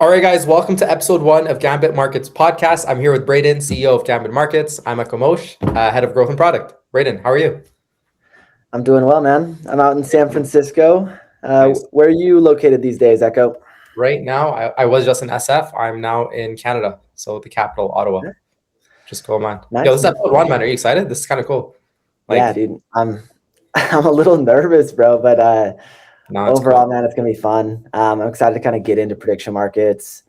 All right, guys, welcome to episode 1 of Gambit Markets podcast. I'm here with Braden, CEO of Gambit Markets. I'm Akamosh, head of growth and product. Braden, how are you? I'm doing well, man. I'm out in San Francisco. Nice. Where are you located these days, Echo? Right now, I was just in SF. I'm now in Canada, so the capital, Ottawa. Just cool, man. Yo, Nice. this is episode 1, man. Are you excited? This is kind of cool. Yeah, dude. I'm a little nervous, bro, but No, it's overall, cool. man, it's gonna be fun. I'm excited to kind of get into prediction markets,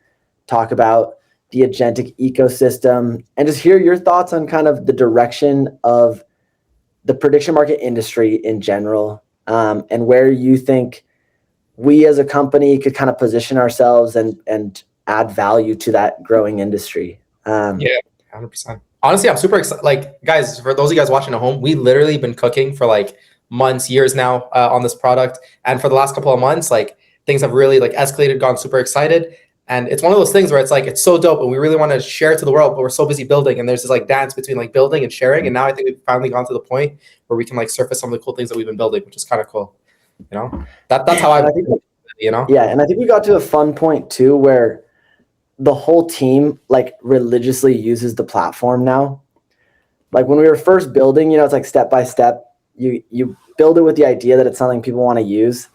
talk about the agentic ecosystem, and just hear your thoughts on kind of the direction of the prediction market industry in general, and where you think we as a company could kind of position ourselves and add value to that growing industry. Yeah, 100%. Honestly, I'm super excited. Like, guys, for those of you guys watching at home, we literally been cooking for like months, years now on this product. And for the last couple of months, like things have really like escalated, gone super excited. And it's one of those things where it's like, it's so dope and we really want to share it to the world, but we're so busy building. And there's this like dance between like building and sharing. And now I think we've finally gone to the point where we can like surface some of the cool things that we've been building, which is kind of cool. You know, that's how And I think, you know? yeah, and I think we got to a fun point too where the whole team like religiously uses the platform now. Like when we were first building, it's like step by step. You build it with the idea that it's something people want to use.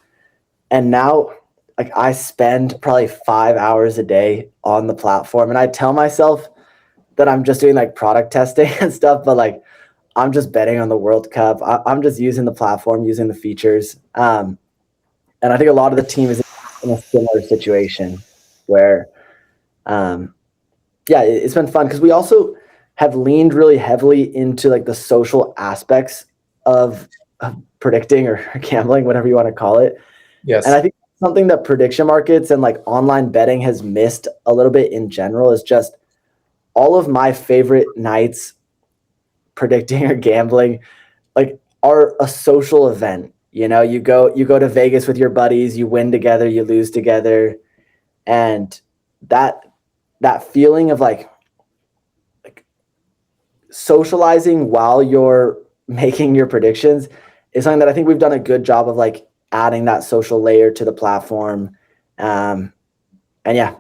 And now like I spend probably 5 hours a day on the platform. And I tell myself that I'm just doing like product testing and stuff, but like I'm just betting on the World Cup. I'm just using the platform, using the features. And I think a lot of the team is in a similar situation where, it's been fun because we also have leaned really heavily into like the social aspects of predicting or gambling, whatever you want to call it. Yes. And I think something that prediction markets and like online betting has missed a little bit in general is just all of my favorite nights predicting or gambling like are a social event. You go to Vegas with your buddies, you win together, you lose together. And that feeling of like socializing while you're making your predictions is something that I think we've done a good job of like adding that social layer to the platform. And yeah,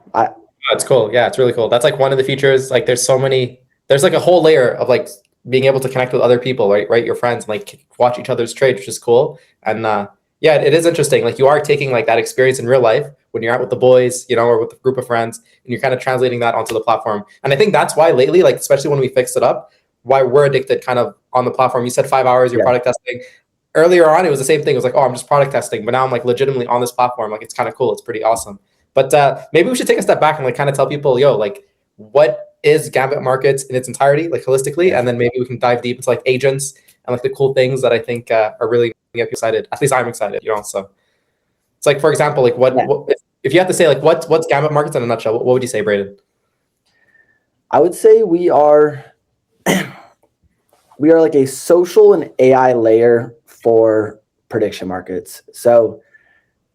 That's cool. Yeah, it's really cool. That's like one of the features. Like there's like a whole layer of like being able to connect with other people, right? Your friends, and like watch each other's trade, which is cool. And yeah, it is interesting. Like you are taking like that experience in real life when you're out with the boys, or with a group of friends, and you're kind of translating that onto the platform. And I think that's why lately, like especially when we fixed it up, why we're addicted kind of on the platform. You said 5 hours, you're product testing. Earlier on, it was the same thing. It was like, oh, I'm just product testing, but now I'm like legitimately on this platform. Like it's kind of cool. It's pretty awesome. But maybe we should take a step back and like kind of tell people, yo, like what is Gambit Markets in its entirety, like holistically, and then maybe we can dive deep into like agents and like the cool things that I think are really get people excited. At least I'm excited, So it's like, for example, like what if you have to say like what's Gambit Markets in a nutshell? What would you say, Braden? I would say we are like a social and AI layer for prediction markets. So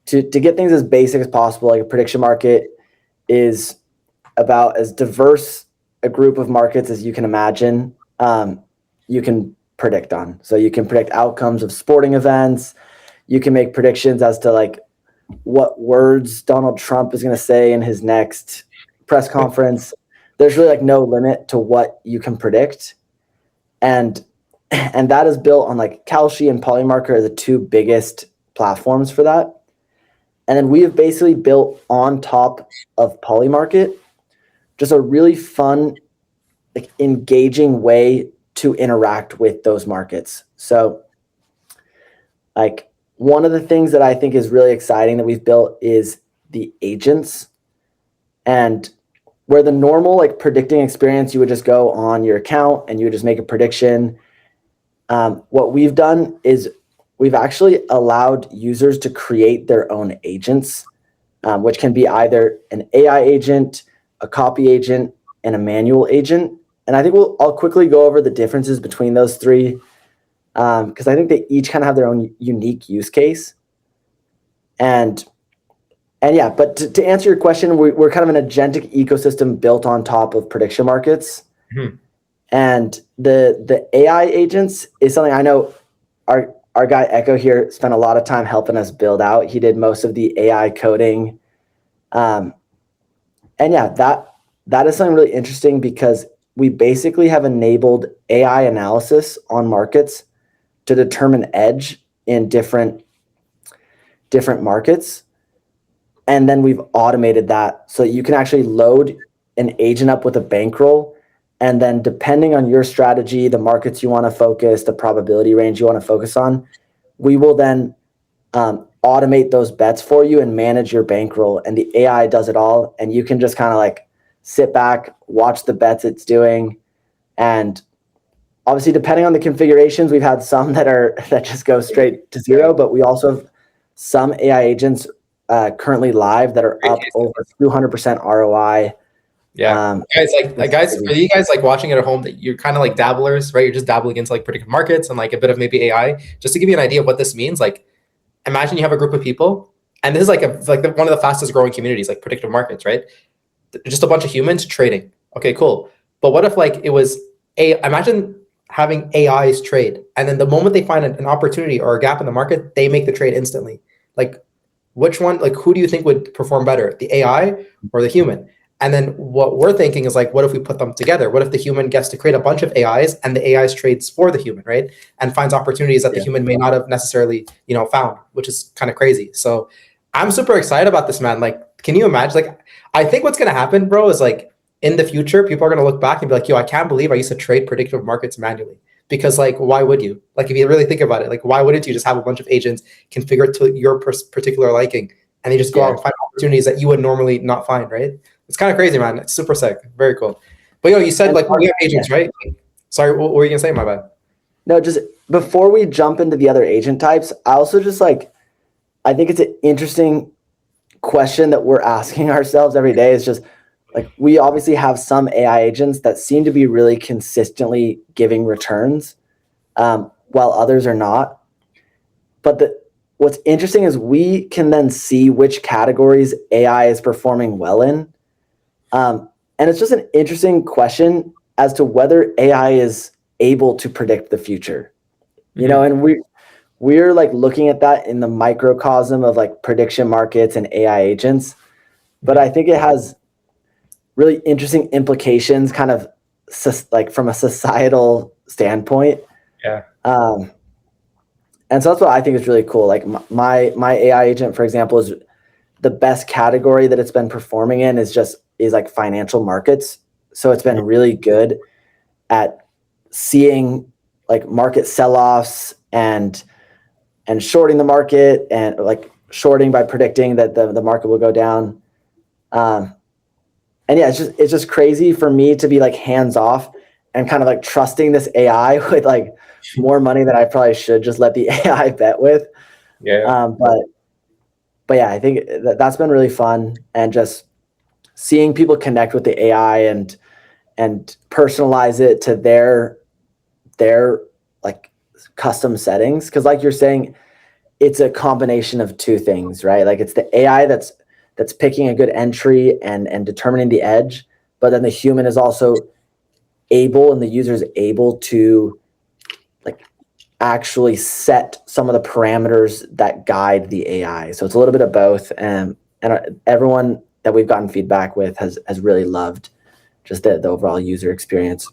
to get things as basic as possible, like a prediction market is about as diverse a group of markets as you can imagine, you can predict on. So you can predict outcomes of sporting events. You can make predictions as to like what words Donald Trump is going to say in his next press conference. There's really like no limit to what you can predict. And that is built on like Kalshi and Polymarket are the two biggest platforms for that. And then we have basically built on top of Polymarket just a really fun, like engaging way to interact with those markets. So like one of the things that I think is really exciting that we've built is the agents. And where the normal like predicting experience, you would just go on your account and you would just make a prediction. What we've done is we've actually allowed users to create their own agents, which can be either an AI agent, a copy agent, and a manual agent. And I think I'll quickly go over the differences between those three, because I think they each kind of have their own unique use case. And yeah, but to answer your question, we're kind of an agentic ecosystem built on top of prediction markets. Mm-hmm. And the AI agents is something I know our guy Echo here spent a lot of time helping us build out. He did most of the AI coding. And yeah, that is something really interesting because we basically have enabled AI analysis on markets to determine edge in different markets. And then we've automated that so that you can actually load an agent up with a bankroll. And then depending on your strategy, the markets you want to focus, the probability range you want to focus on, we will then automate those bets for you and manage your bankroll. And the AI does it all. And you can just kind of like sit back, watch the bets it's doing. And obviously, depending on the configurations, we've had some that just go straight to zero, but we also have some AI agents currently live that are Great up case. over 200% ROI. Yeah, guys, guys, for you guys like watching it at home, that you're kind of like dabblers, right? You're just dabbling into like predictive markets and like a bit of maybe AI. Just to give you an idea of what this means, like imagine you have a group of people, and this is like one of the fastest growing communities, like predictive markets, right? Just a bunch of humans trading. Okay, cool. But what if like it was imagine having AIs trade, and then the moment they find an opportunity or a gap in the market, they make the trade instantly. Like which one, like who do you think would perform better, the AI or the human? And then what we're thinking is like, what if we put them together? What if the human gets to create a bunch of AIs and the AIs trades for the human, right? And finds opportunities that the human may not have necessarily, found, which is kind of crazy. So I'm super excited about this, man. Like, can you imagine? Like, I think what's gonna happen, bro, is like in the future, people are gonna look back and be like, yo, I can't believe I used to trade predictive markets manually. Because like, why would you? Like, if you really think about it, like, why wouldn't you just have a bunch of agents configured to your particular liking, and you just go out and find opportunities that you would normally not find, right? It's kind of crazy, man. It's super sick. Very cool. But yo, you said like we have agents, right? Sorry, what were you gonna say? My bad. No, just before we jump into the other agent types, I also just I think it's an interesting question that we're asking ourselves every day is just like, we obviously have some AI agents that seem to be really consistently giving returns, while others are not. But what's interesting is we can then see which categories AI is performing well in. And it's just an interesting question as to whether AI is able to predict the future. And we're like looking at that in the microcosm of like prediction markets and AI agents. But I think it has really interesting implications kind of like from a societal standpoint. Yeah. And so that's what I think is really cool. Like my AI agent, for example, is the best category that it's been performing in is like financial markets. So it's been really good at seeing like market sell-offs and shorting the market, and like shorting by predicting that the market will go down. And yeah, it's just crazy for me to be like hands off and kind of like trusting this AI with like more money than I probably should just let the AI bet with. Yeah. But yeah, I think that's been really fun, and just seeing people connect with the AI and personalize it to their like custom settings. Cause like you're saying, it's a combination of two things, right? Like it's the AI that's picking a good entry and determining the edge, but then the human is also able, and the user is able to like actually set some of the parameters that guide the AI. So it's a little bit of both. And everyone that we've gotten feedback with has really loved just the overall user experience.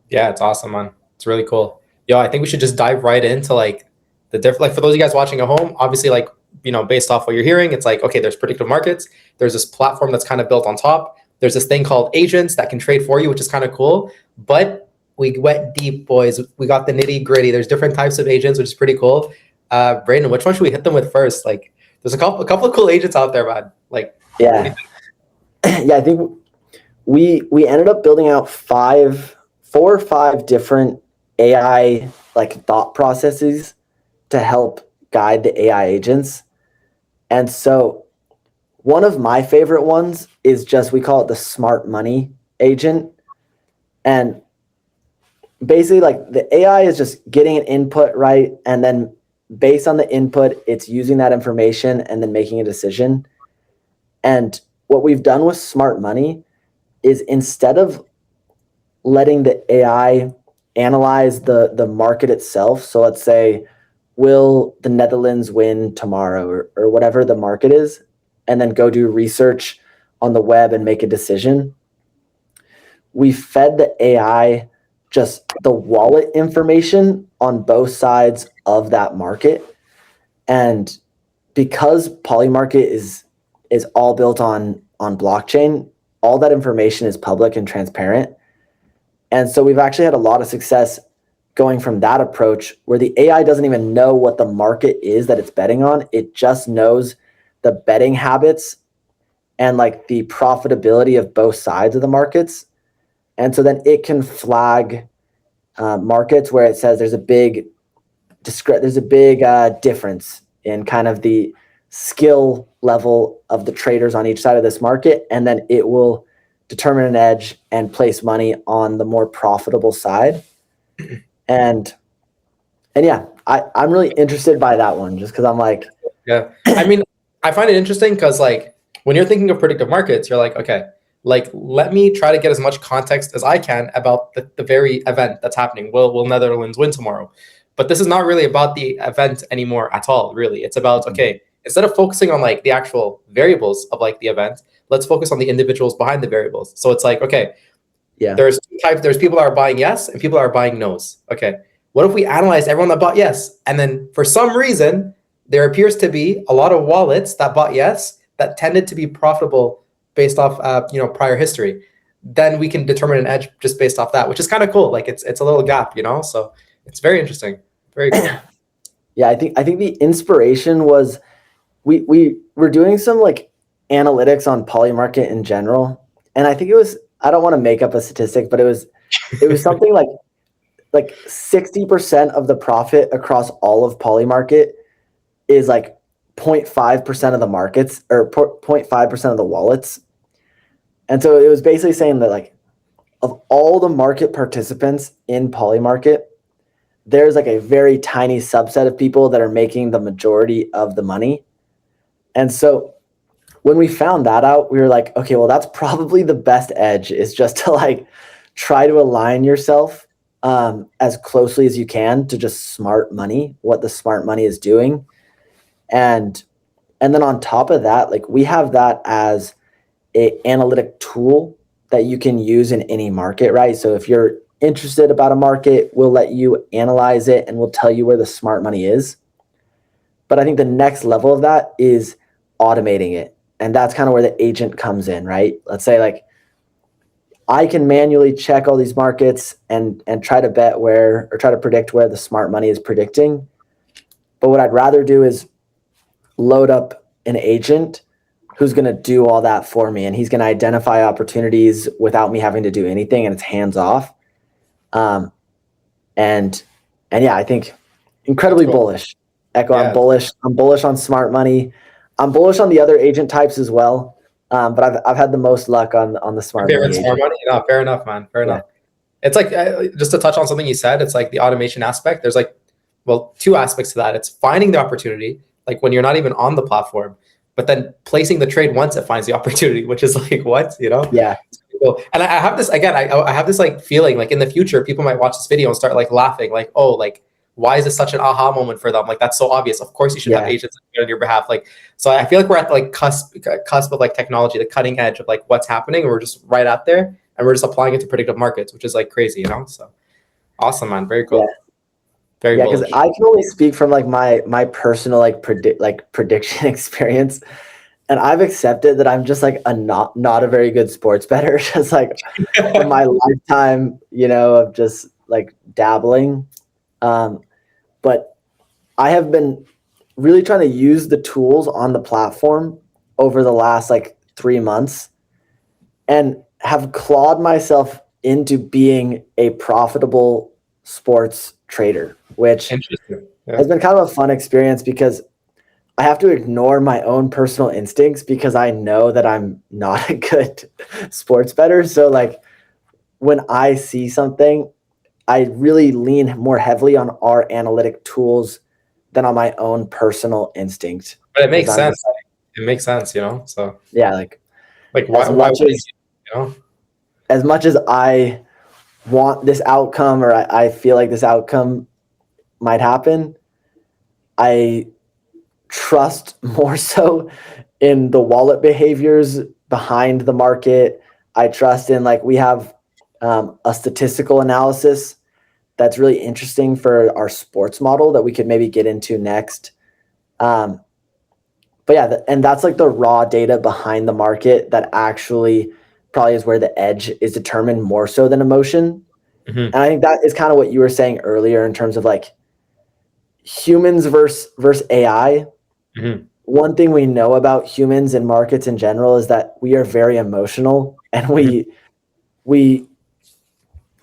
Yeah, it's awesome, man. It's really cool. Yo, I think we should just dive right into like the different, like for those of you guys watching at home, obviously like, based off what you're hearing, it's like, okay, there's predictive markets. There's this platform that's kind of built on top. There's this thing called agents that can trade for you, which is kind of cool. But we went deep, boys. We got the nitty gritty. There's different types of agents, which is pretty cool. Brayden, which one should we hit them with first? Like, there's a couple of cool agents out there, man. Like, yeah, yeah. I think we ended up building out 4 or 5 different AI like thought processes to help guide the AI agents. And so one of my favorite ones is just, we call it the smart money agent. And basically like the AI is just getting an input, right? And then based on the input, it's using that information and then making a decision. And what we've done with smart money is, instead of letting the AI analyze the market itself, so let's say, will the Netherlands win tomorrow, or whatever the market is, and then go do research on the web and make a decision, we fed the AI just the wallet information on both sides of that market. And because Polymarket is all built on blockchain, all that information is public and transparent. And so we've actually had a lot of success going from that approach where the AI doesn't even know what the market is that it's betting on. It just knows the betting habits and like the profitability of both sides of the markets. And so then it can flag markets where it says there's a big difference in kind of the skill level of the traders on each side of this market, and then it will determine an edge and place money on the more profitable side. And yeah, I'm really interested by that one just because I'm like, yeah. I mean, I find it interesting because like when you're thinking of predictive markets, you're like, okay, like let me try to get as much context as I can about the very event that's happening. Will Netherlands win tomorrow? But this is not really about the event anymore at all, really. It's about, okay, instead of focusing on like the actual variables of like the event, let's focus on the individuals behind the variables. So it's like, okay, yeah, there's two types. There's people that are buying yes and people that are buying no's. Okay, what if we analyze everyone that bought yes, and then for some reason there appears to be a lot of wallets that bought yes that tended to be profitable based off prior history. Then we can determine an edge just based off that, which is kind of cool. Like it's a little gap, so it's very interesting. Very cool. Yeah, I think the inspiration was we were doing some like analytics on Polymarket in general, and I think it was, I don't want to make up a statistic, but it was something like 60% of the profit across all of Polymarket is like 0.5% of the markets or 0.5% of the wallets. And so it was basically saying that like of all the market participants in Polymarket, there's like a very tiny subset of people that are making the majority of the money. And so when we found that out, we were like, okay, well, that's probably the best edge, is just to like try to align yourself as closely as you can to just smart money, what the smart money is doing. And then on top of that, like we have that as a analytic tool that you can use in any market, right? So if you're interested about a market, we'll let you analyze it and we'll tell you where the smart money is. But I think the next level of that is automating it. And that's kind of where the agent comes in, right? Let's say like I can manually check all these markets and try to bet where, or try to predict where the smart money is predicting. But what I'd rather do is load up an agent who's going to do all that for me. And he's going to identify opportunities without me having to do anything, and it's hands off. And yeah, I think incredibly bullish. Echo, yeah. I'm bullish on smart money. I'm bullish on the other agent types as well. But I've had the most luck on the smart money. Smart money? No, fair enough, man. Fair enough. It's like, just to touch on something you said, it's like the automation aspect. There's like, well, two aspects to that. It's finding the opportunity, like when you're not even on the platform, but then placing the trade once it finds the opportunity, which is like, what, Yeah. Cool. And I have this, again, I have this like feeling like in the future, people might watch this video and start like laughing, like, oh, like, why is this such an aha moment for them? Like, that's so obvious. Of course you should have agents on your behalf. Like, so I feel like we're at the like cusp of like technology, the cutting edge of like what's happening. And we're just right out there and we're just applying it to predictive markets, which is like crazy, So awesome, man. Very cool. Yeah. Very because I can only speak from like my personal like prediction experience. And I've accepted that I'm just like not a very good sports bettor, just like from my lifetime, of just like dabbling. But I have been really trying to use the tools on the platform over the last like 3 months and have clawed myself into being a profitable sports trader, which has been kind of a fun experience because I have to ignore my own personal instincts because I know that I'm not a good sports bettor. So like when I see something, I really lean more heavily on our analytic tools than on my own personal instinct. But it makes sense. It makes sense, So yeah, like why as much as I want this outcome, or I feel like this outcome might happen, I trust more so in the wallet behaviors behind the market. I trust in like we have a statistical analysis that's really interesting for our sports model that we could maybe get into next. But yeah, and that's like the raw data behind the market that actually probably is where the edge is determined more so than emotion. Mm-hmm. And I think that is kind of what you were saying earlier in terms of like humans versus AI. Mm-hmm. One thing we know about humans and markets in general is that we are very emotional, and we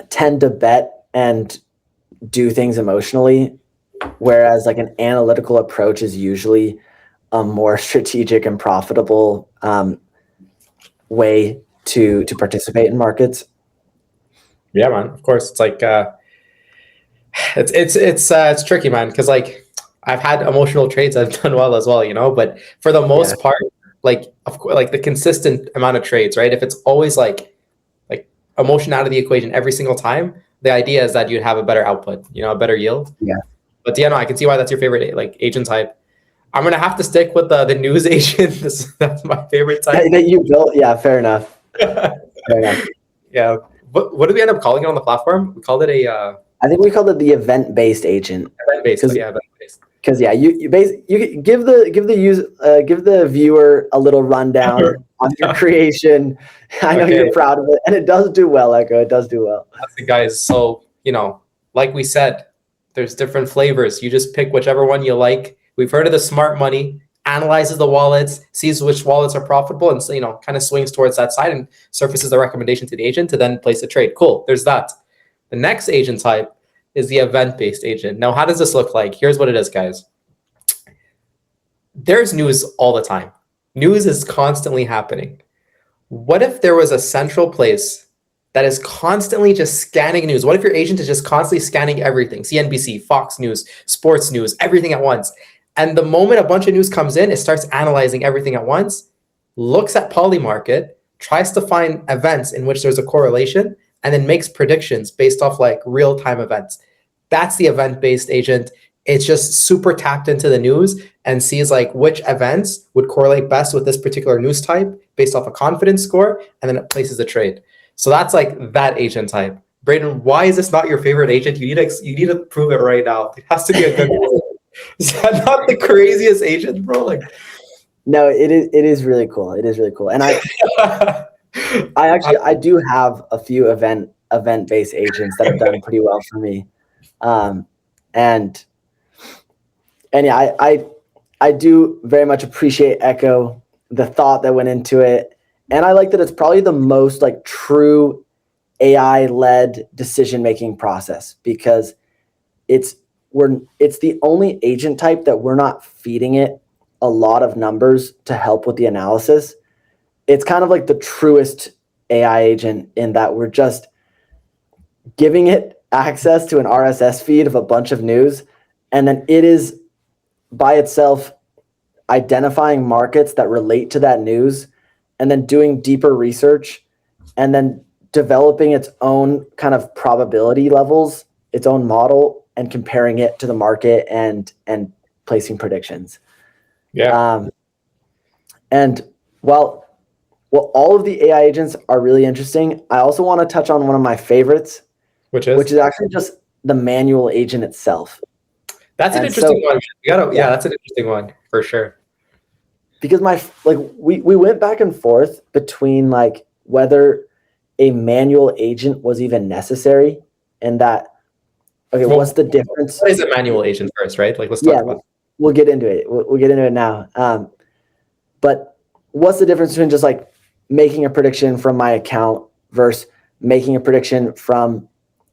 tend to bet and do things emotionally, whereas like an analytical approach is usually a more strategic and profitable way to participate in markets. Yeah, man. Of course, it's like it's tricky, man, because like I've had emotional trades I've done well as well, you know. But for the Yeah. most part, like of course, like the consistent amount of trades, right? If it's always like emotion out of the equation every single time, the idea is that you'd have a better output, you know, a better yield. Yeah. But yeah, no, I can see why that's your favorite like agent type. I'm gonna have to stick with the news agent. That's my favorite type. That you built. Yeah, fair enough. Fair enough. Yeah. What did we end up calling it on the platform? We called it a I think we called it the event-based agent. event-based. Yeah, event-based. Because yeah, you give the viewer a little rundown on your creation. I know you're proud of it, and it does do well, Echo. It does do well. That's it, guys. So you know, like we said, there's different flavors. You just pick whichever one you like. We've heard of the smart money. Analyzes the wallets, sees which wallets are profitable, and so you know, kind of swings towards that side and surfaces the recommendation to the agent to then place a trade. Cool. There's that. The next agent type is the event-based agent. Now, how does this look like? Here's what it is, guys. There's news all the time. News is constantly happening. What if there was a central place that is constantly just scanning news? What if your agent is just constantly scanning everything? CNBC, Fox News, sports news, everything at once. And the moment a bunch of news comes in, it starts analyzing everything at once, looks at Polymarket, tries to find events in which there's a correlation, and then makes predictions based off like real-time events. That's the event-based agent. It's just super tapped into the news and sees like which events would correlate best with this particular news type based off a confidence score, and then it places a trade. So that's like that agent type. Braden, why is this not your favorite agent? You need to prove it right now. It has to be a good one. Is that not the craziest agent, bro? Like, no, it is really cool. It is really cool, and I do have a few event-based agents that have done pretty well for me, and yeah, I do very much appreciate Echo, the thought that went into it, and I like that it's probably the most like true AI-led decision-making process because it's the only agent type that we're not feeding it a lot of numbers to help with the analysis. It's kind of like the truest AI agent in that we're just giving it access to an RSS feed of a bunch of news, and then it is by itself identifying markets that relate to that news and then doing deeper research and then developing its own kind of probability levels, its own model, and comparing it to the market and placing predictions. yeah. And while all of the AI agents are really interesting, I also want to touch on one of my favorites, which is actually just the manual agent itself. That's an interesting one. Yeah, that's an interesting one for sure. Because we went back and forth between like whether a manual agent was even necessary and that. Okay, well, what's the difference? What is a manual agent first, right? Like, let's talk about it. We'll get into it. We'll get into it now. But what's the difference between just like making a prediction from my account versus making a prediction from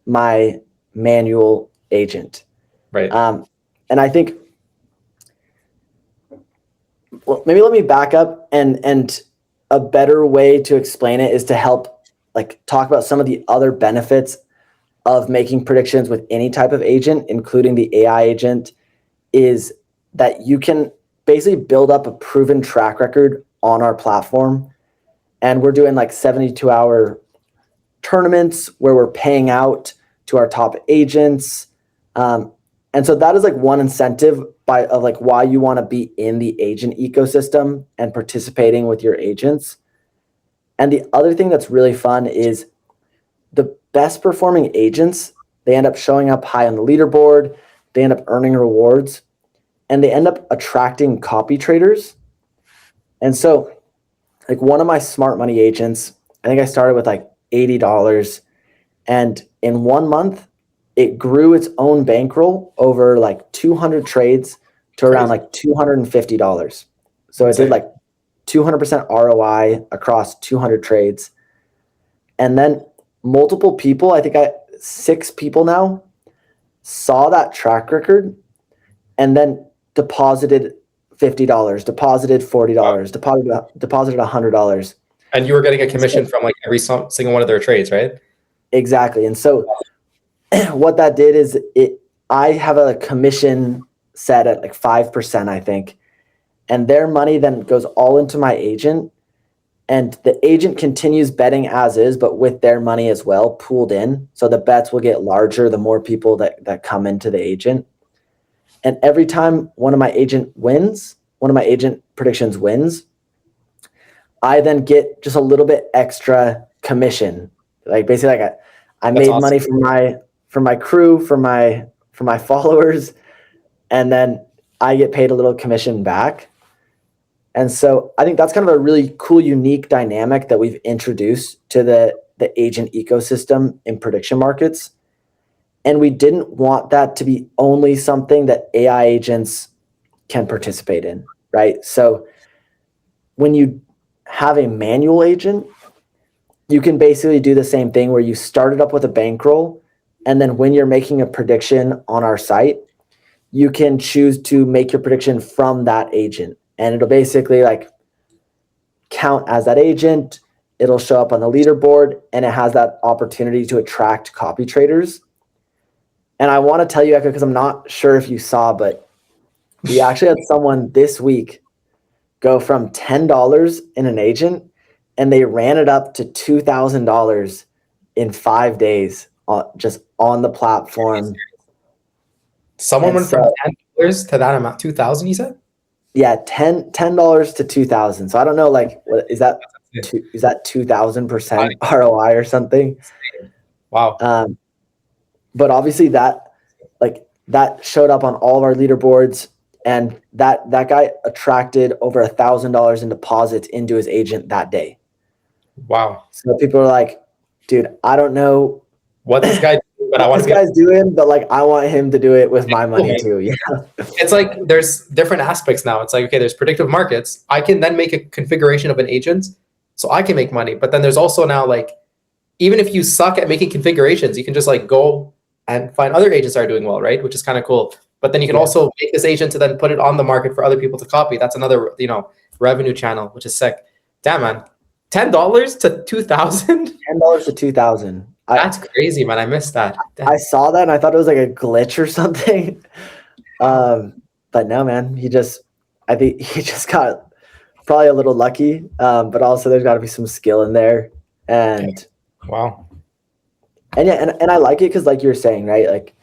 my manual agent? Right. And I think, well, maybe let me back up and a better way to explain it is to help like talk about some of the other benefits of making predictions with any type of agent, including the AI agent, is that you can basically build up a proven track record on our platform. And we're doing like 72-hour tournaments where we're paying out to our top agents. And so that is like one incentive of why you want to be in the agent ecosystem and participating with your agents. And the other thing that's really fun is the best performing agents, they end up showing up high on the leaderboard, they end up earning rewards, and they end up attracting copy traders. And so, like one of my smart money agents, I think I started with like $80. And in 1 month, it grew its own bankroll over like 200 trades to around like $250. So it did like 200% ROI across 200 trades. And then multiple people, I think 6 people now, saw that track record and then deposited $50, deposited $40, deposited $100. And you were getting a commission from like every single one of their trades, right? Exactly. And so what that did is I have a commission set at like 5%, I think. And their money then goes all into my agent. And the agent continues betting as is, but with their money as well, pooled in. So the bets will get larger the more people that come into the agent. And every time one of my agent predictions wins, I then get just a little bit extra commission. Like basically, like I made awesome money from my crew, from my followers, and then I get paid a little commission back. And so I think that's kind of a really cool, unique dynamic that we've introduced to the agent ecosystem in prediction markets. And we didn't want that to be only something that AI agents can participate in, right? So when you have a manual agent, you can basically do the same thing where you start it up with a bankroll, and then when you're making a prediction on our site, you can choose to make your prediction from that agent. And it'll basically like count as that agent. It'll show up on the leaderboard, and it has that opportunity to attract copy traders. And I want to tell you, Echo, because I'm not sure if you saw, but we actually had someone this week go from $10 in an agent, and they ran it up to $2,000 in 5 days, just on the platform. Someone went from $10 to that amount, 2,000, you said? Yeah, $10 to 2,000. So I don't know, like, what is that? Is that 2,000% ROI or something? Wow. But obviously that showed up on all of our leaderboards, and that guy attracted over $1,000 in deposits into his agent that day. Wow. So people are like, dude, I don't know what this guy but I want this guy's doing, but like I want him to do it with my money too. Yeah. It's like there's different aspects now. It's like, okay, there's predictive markets. I can then make a configuration of an agent so I can make money. But then there's also now like, even if you suck at making configurations, you can just like go and find other agents that are doing well, right? Which is kind of cool. But then you can also make this agent to then put it on the market for other people to copy. That's another, revenue channel, which is sick. Damn, man. $10 to 2,000? $10 to 2,000. That's crazy, man. I missed that. Damn. I saw that and I thought it was like a glitch or something. But no, man, I think he just got probably a little lucky. But also there's got to be some skill in there. And wow. And yeah, and I like it because like you're saying, right? Like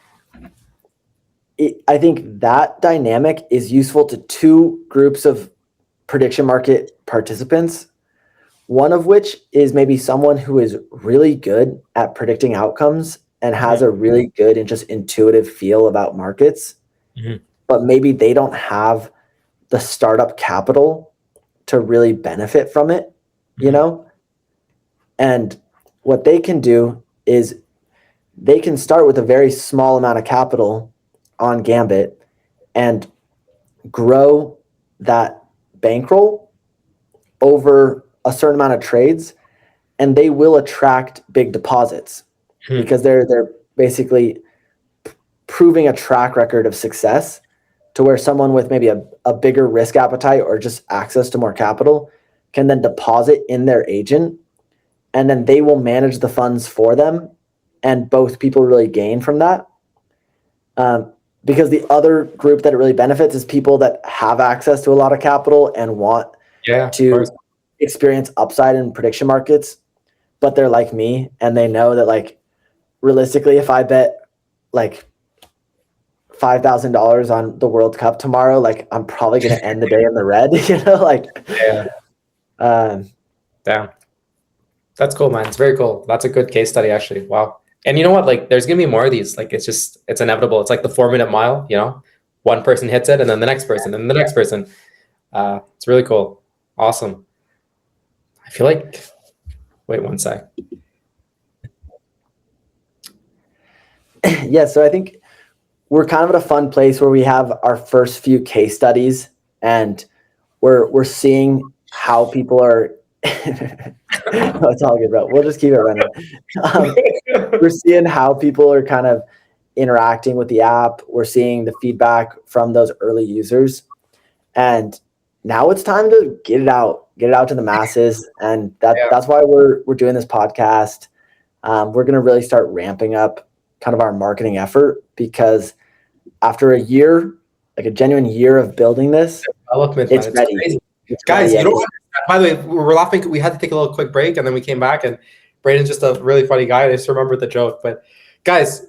I think that dynamic is useful to two groups of prediction market participants. One of which is maybe someone who is really good at predicting outcomes and has a really good and just intuitive feel about markets, but maybe they don't have the startup capital to really benefit from it, And what they can do is they can start with a very small amount of capital on Gambit and grow that bankroll over a certain amount of trades, and they will attract big deposits because they're basically proving a track record of success to where someone with maybe a bigger risk appetite or just access to more capital can then deposit in their agent, and then they will manage the funds for them, and both people really gain from that. Because the other group that it really benefits is people that have access to a lot of capital and want to experience upside in prediction markets, but they're like me and they know that like realistically if I bet like $5,000 on the World Cup tomorrow, like I'm probably going to end the day in the red, Damn. That's cool, man. It's very cool. That's a good case study, actually. Wow. And you know what? Like, there's gonna be more of these. Like, it's inevitable. It's like the 4 minute mile. One person hits it, and then the next person, and the next person. It's really cool. Awesome. I feel like. Wait one sec. Yeah, so I think we're kind of at a fun place where we have our first few case studies, and we're seeing how people are. No, it's all good, bro. We'll just keep it running. We're seeing how people are kind of interacting with the app. We're seeing the feedback from those early users, and now it's time to get it out to the masses, and that's why we're doing this podcast. We're going to really start ramping up kind of our marketing effort, because after a year, like a genuine year of building this, Development, it's man. ready. Crazy. It's Guys, ready. you don't understand. By the way, we were laughing. We had to take a little quick break, and then we came back, and Braden's just a really funny guy. I just remembered the joke. But guys,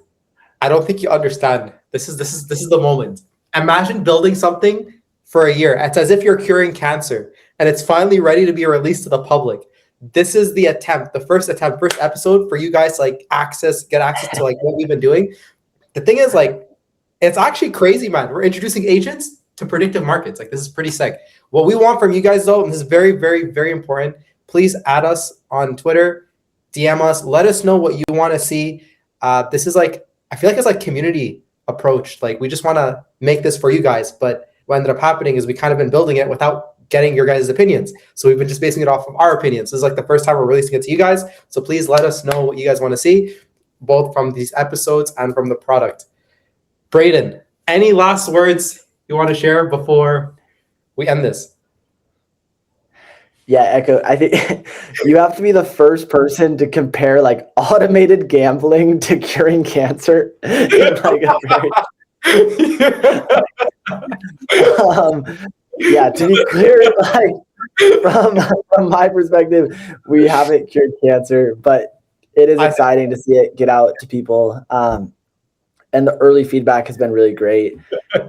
I don't think you understand. This is the moment. Imagine building something for a year. It's as if you're curing cancer, and it's finally ready to be released to the public. This is the first episode for you guys to like get access to like what we've been doing. The thing is, like, it's actually crazy, man. We're introducing agents to predictive markets. Like, this is pretty sick. What we want from you guys, though, and this is very, very, very important, please add us on Twitter, DM us, let us know what you want to see. This is like, I feel like it's like community approach. Like, we just want to make this for you guys. But what ended up happening is we kind of been building it without getting your guys' opinions. So we've been just basing it off of our opinions. This is like the first time we're releasing it to you guys. So please let us know what you guys want to see, both from these episodes and from the product. Braden, any last words you want to share before we end this? Yeah, Echo, I think you have to be the first person to compare like automated gambling to curing cancer in like a very yeah, to be clear, like from my perspective, we haven't cured cancer, but it is exciting to see it get out to people. And the early feedback has been really great.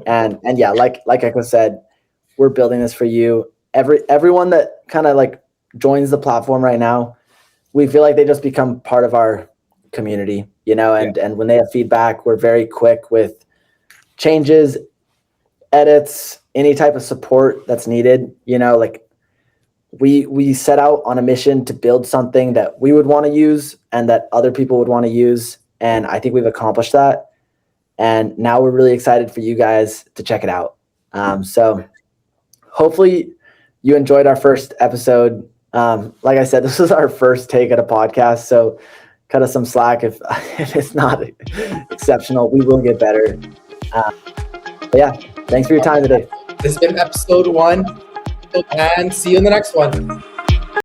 And yeah, like Echo said, we're building this for you. Everyone that kind of like joins the platform right now, we feel like they just become part of our community, and when they have feedback, we're very quick with changes, edits, any type of support that's needed. Like we set out on a mission to build something that we would want to use and that other people would want to use. And I think we've accomplished that. And now we're really excited for you guys to check it out. So hopefully you enjoyed our first episode. Like I said, this is our first take at a podcast, so cut us some slack if it's not exceptional. We will get better. But yeah, thanks for your time today. This has been episode 1, and see you in the next one.